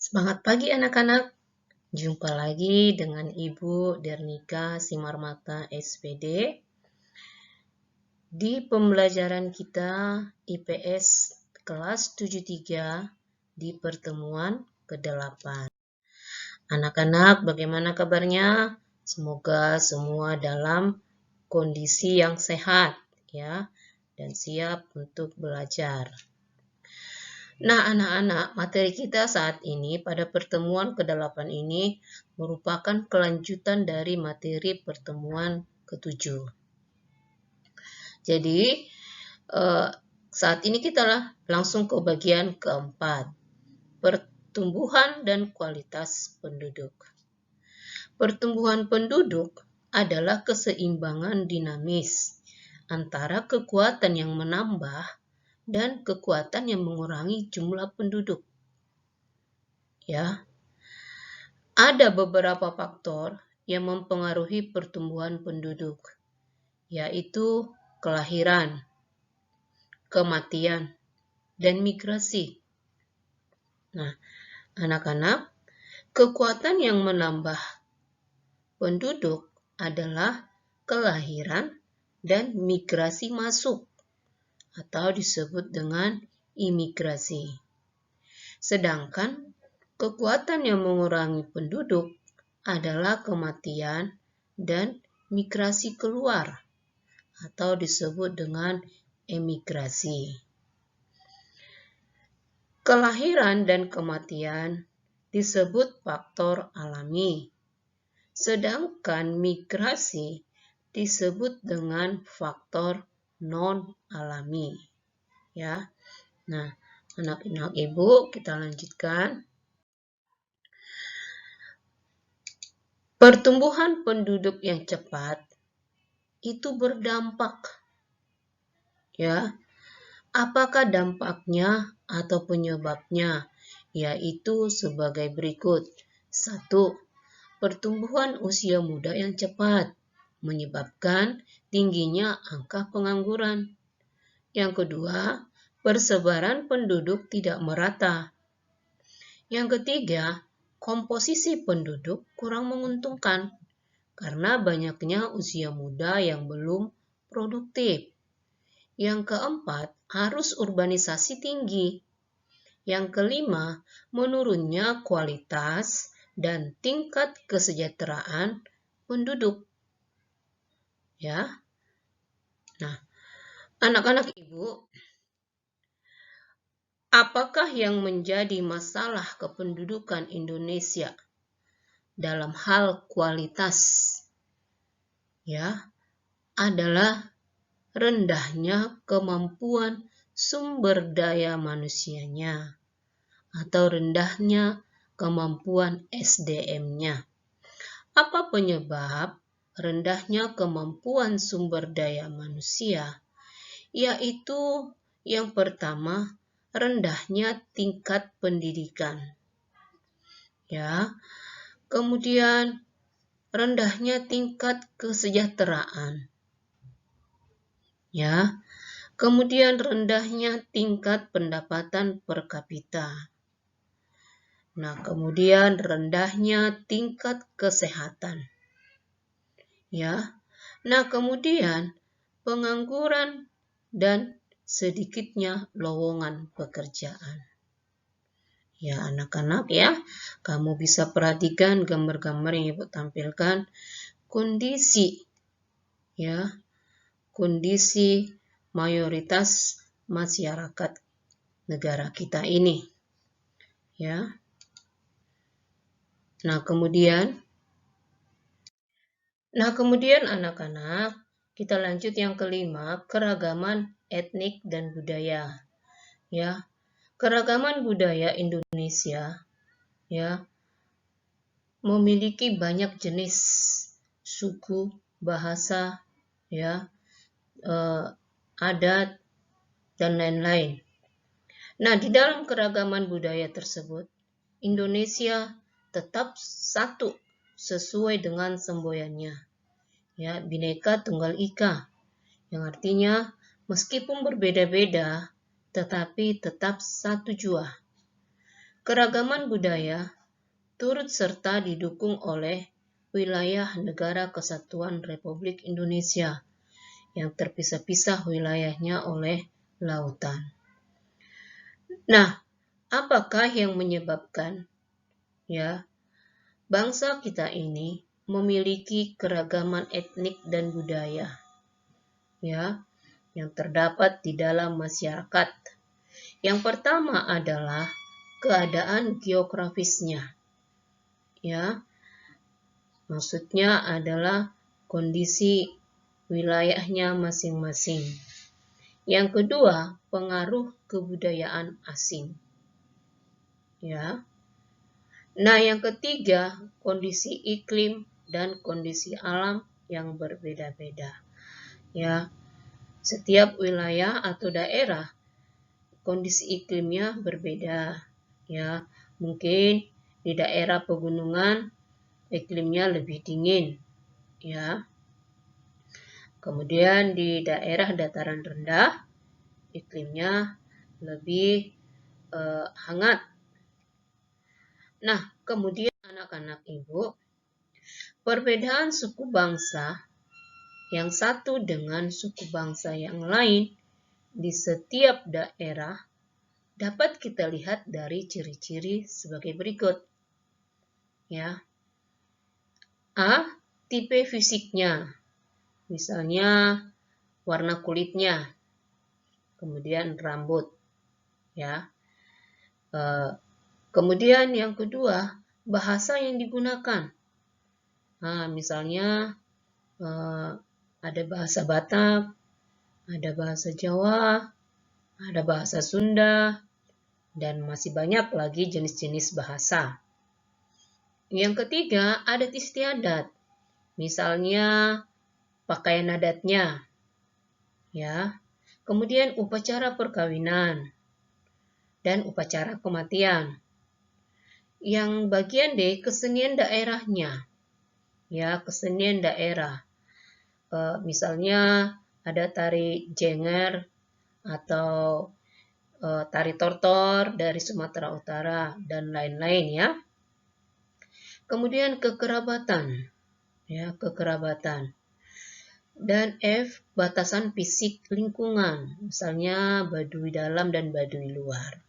Semangat pagi anak-anak, jumpa lagi dengan Ibu Dernika Simarmata SPD di pembelajaran kita IPS kelas 73 di pertemuan ke-8. Anak-anak, bagaimana kabarnya? Semoga semua dalam kondisi yang sehat ya dan siap untuk belajar. Nah, anak-anak, materi kita saat ini pada pertemuan ke-8 ini merupakan kelanjutan dari materi pertemuan ke-7. Jadi, saat ini kita langsung ke bagian keempat, pertumbuhan dan kualitas penduduk. Pertumbuhan penduduk adalah keseimbangan dinamis antara kekuatan yang menambah dan kekuatan yang mengurangi jumlah penduduk. Ya, ada beberapa faktor yang mempengaruhi pertumbuhan penduduk, yaitu kelahiran, kematian, dan migrasi. Nah, anak-anak, kekuatan yang menambah penduduk adalah kelahiran dan migrasi masuk, atau disebut dengan imigrasi. Sedangkan kekuatan yang mengurangi penduduk adalah kematian dan migrasi keluar, atau disebut dengan emigrasi. Kelahiran dan kematian disebut faktor alami, sedangkan migrasi disebut dengan faktor non-alami. Ya. Nah, anak-anak Ibu, kita lanjutkan. Pertumbuhan penduduk yang cepat itu berdampak. Ya. Apakah dampaknya atau penyebabnya? Yaitu sebagai berikut. 1. Pertumbuhan usia muda yang cepat menyebabkan tingginya angka pengangguran. Yang kedua, persebaran penduduk tidak merata. Yang ketiga, komposisi penduduk kurang menguntungkan karena banyaknya usia muda yang belum produktif. Yang keempat, arus urbanisasi tinggi. Yang kelima, menurunnya kualitas dan tingkat kesejahteraan penduduk. Ya. Nah, anak-anak Ibu, apakah yang menjadi masalah kependudukan Indonesia dalam hal kualitas? Ya, adalah rendahnya kemampuan sumber daya manusianya atau rendahnya kemampuan SDM-nya. Apa penyebab rendahnya kemampuan sumber daya manusia? Yaitu yang pertama, rendahnya tingkat pendidikan. Ya. Kemudian rendahnya tingkat kesejahteraan. Ya. Kemudian rendahnya tingkat pendapatan per kapita. Nah, kemudian rendahnya tingkat kesehatan. Ya. Nah, kemudian pengangguran dan sedikitnya lowongan pekerjaan. Ya, anak-anak ya, kamu bisa perhatikan gambar-gambar yang Ibu tampilkan, kondisi ya, kondisi mayoritas masyarakat negara kita ini. Ya. Nah, kemudian anak-anak, kita lanjut yang kelima, keragaman etnik dan budaya. Ya. Keragaman budaya Indonesia ya memiliki banyak jenis suku, bahasa, ya, adat dan lain-lain. Nah, di dalam keragaman budaya tersebut, Indonesia tetap satu sesuai dengan semboyannya. Ya, Bhinneka Tunggal Ika, yang artinya meskipun berbeda-beda tetapi tetap satu jua. Keragaman budaya turut serta didukung oleh wilayah Negara Kesatuan Republik Indonesia yang terpisah-pisah wilayahnya oleh lautan. Nah, apakah yang menyebabkan bangsa kita ini memiliki keragaman etnik dan budaya yang terdapat di dalam masyarakat? Yang pertama adalah keadaan geografisnya. Maksudnya adalah kondisi wilayahnya masing-masing. Yang kedua, pengaruh kebudayaan asing. Nah, yang ketiga, kondisi iklim dan kondisi alam yang berbeda-beda. Setiap wilayah atau daerah kondisi iklimnya berbeda. Mungkin di daerah pegunungan iklimnya lebih dingin. Kemudian di daerah dataran rendah iklimnya lebih hangat. Nah, kemudian anak-anak ibu, perbedaan suku bangsa yang satu dengan suku bangsa yang lain di setiap daerah dapat kita lihat dari ciri-ciri sebagai berikut. A. Tipe fisiknya, misalnya warna kulitnya, kemudian rambut. Kemudian yang kedua, bahasa yang digunakan. Misalnya ada bahasa Batak, ada bahasa Jawa, ada bahasa Sunda, dan masih banyak lagi jenis-jenis bahasa. Yang ketiga, adat istiadat. Misalnya pakaian adatnya. Kemudian upacara perkawinan dan upacara kematian. Yang bagian D, kesenian daerahnya. Kesenian daerah. Misalnya ada tari jenger atau tari tortor dari Sumatera Utara dan lain-lain. Kemudian kekerabatan. Kekerabatan. Dan F, batasan fisik lingkungan. Misalnya Baduy dalam dan Baduy luar.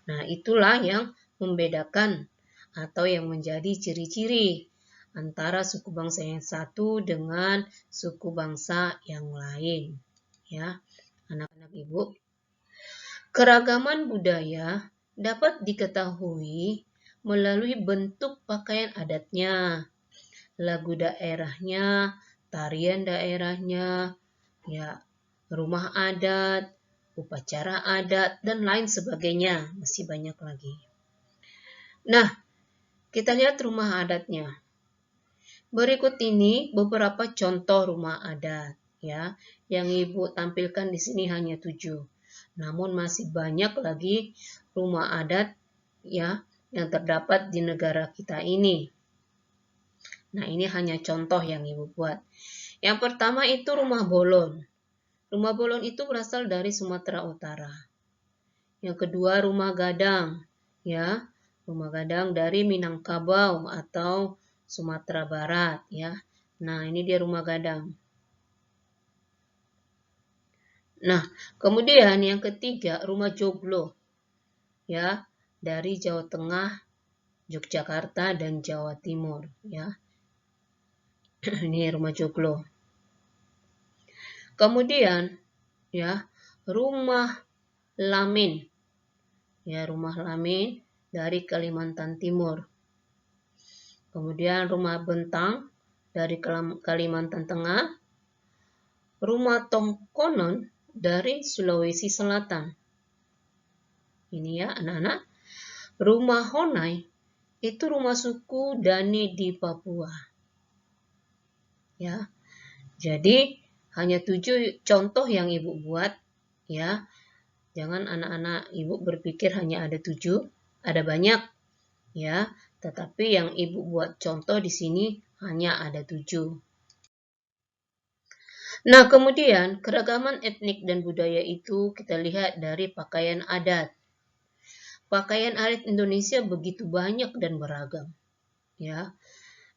Nah, itulah yang membedakan atau yang menjadi ciri-ciri antara suku bangsa yang satu dengan suku bangsa yang lain. Anak-anak ibu, keragaman budaya dapat diketahui melalui bentuk pakaian adatnya, lagu daerahnya, tarian daerahnya, rumah adat, upacara adat, dan lain sebagainya. Masih banyak lagi. Nah, kita lihat rumah adatnya. Berikut ini beberapa contoh rumah adat. Yang Ibu tampilkan di sini hanya 7. Namun masih banyak lagi rumah adat yang terdapat di negara kita ini. Nah, ini hanya contoh yang Ibu buat. Yang pertama itu rumah bolon. Rumah bolon itu berasal dari Sumatera Utara. Yang kedua rumah gadang. Rumah gadang dari Minangkabau atau Sumatera Barat. Nah, ini dia rumah gadang. Nah, kemudian yang ketiga rumah joglo. Dari Jawa Tengah, Yogyakarta, dan Jawa Timur. Ini rumah joglo. Kemudian rumah lamin. Rumah lamin dari Kalimantan Timur. Kemudian rumah bentang dari Kalimantan Tengah. Rumah tongkonon dari Sulawesi Selatan. Ini anak-anak. Rumah honai itu rumah suku Dani di Papua. Jadi hanya 7 contoh yang Ibu buat. Jangan anak-anak Ibu berpikir hanya ada 7, ada banyak. Tetapi yang Ibu buat contoh di sini hanya ada 7. Nah, kemudian keragaman etnik dan budaya itu kita lihat dari pakaian adat. pakaian adat Indonesia begitu banyak dan beragam, ya.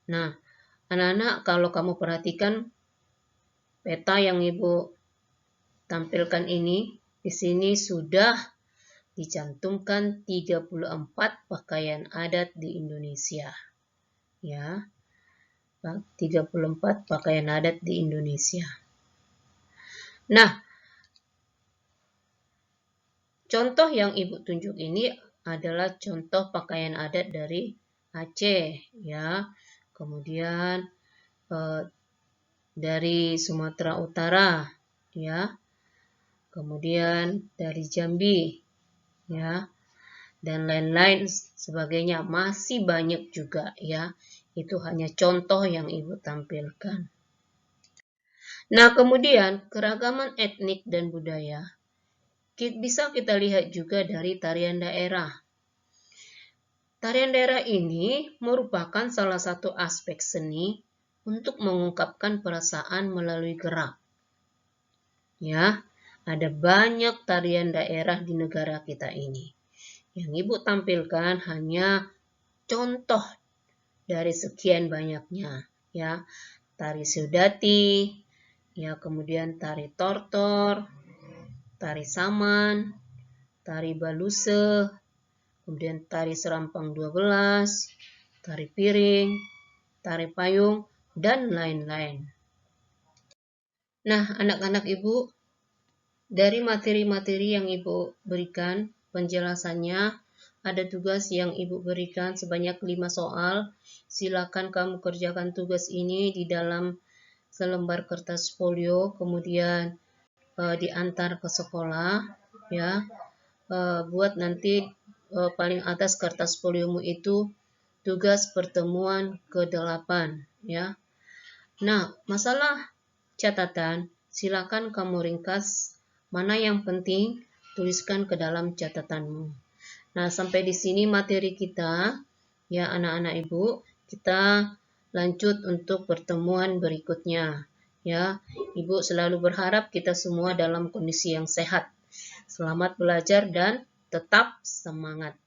Nah, anak-anak, kalau kamu perhatikan peta yang Ibu tampilkan ini, di sini sudah dicantumkan 34 pakaian adat di Indonesia. Ya. 34 pakaian adat di Indonesia. Nah, contoh yang Ibu tunjuk ini adalah contoh pakaian adat dari Aceh, ya. Kemudian dari Sumatera Utara, ya. Kemudian dari Jambi, ya. Dan lain-lain sebagainya, masih banyak juga, ya. Itu hanya contoh yang Ibu tampilkan. Nah, kemudian keragaman etnik dan budaya bisa kita lihat juga dari tarian daerah. Tarian daerah ini merupakan salah satu aspek seni untuk mengungkapkan perasaan melalui gerak. Ya, ada banyak tarian daerah di negara kita ini. Yang Ibu tampilkan hanya contoh dari sekian banyaknya, ya. Tari Sudati, ya, kemudian tari Tortor, tari Saman, tari Baluse, kemudian tari Serampang 12, tari Piring, tari Payung, dan lain-lain. Nah, anak-anak Ibu, dari materi-materi yang Ibu berikan, penjelasannya, ada tugas yang Ibu berikan sebanyak 5 soal. Silakan kamu kerjakan tugas ini di dalam selembar kertas folio, kemudian diantar ke sekolah, ya. Buat nanti paling atas kertas foliomu itu tugas pertemuan ke-8, ya. Nah, masalah catatan, silakan kamu ringkas mana yang penting, tuliskan ke dalam catatanmu. Nah, sampai di sini materi kita, ya anak-anak Ibu. Kita lanjut untuk pertemuan berikutnya. Ya, Ibu selalu berharap kita semua dalam kondisi yang sehat. Selamat belajar dan tetap semangat.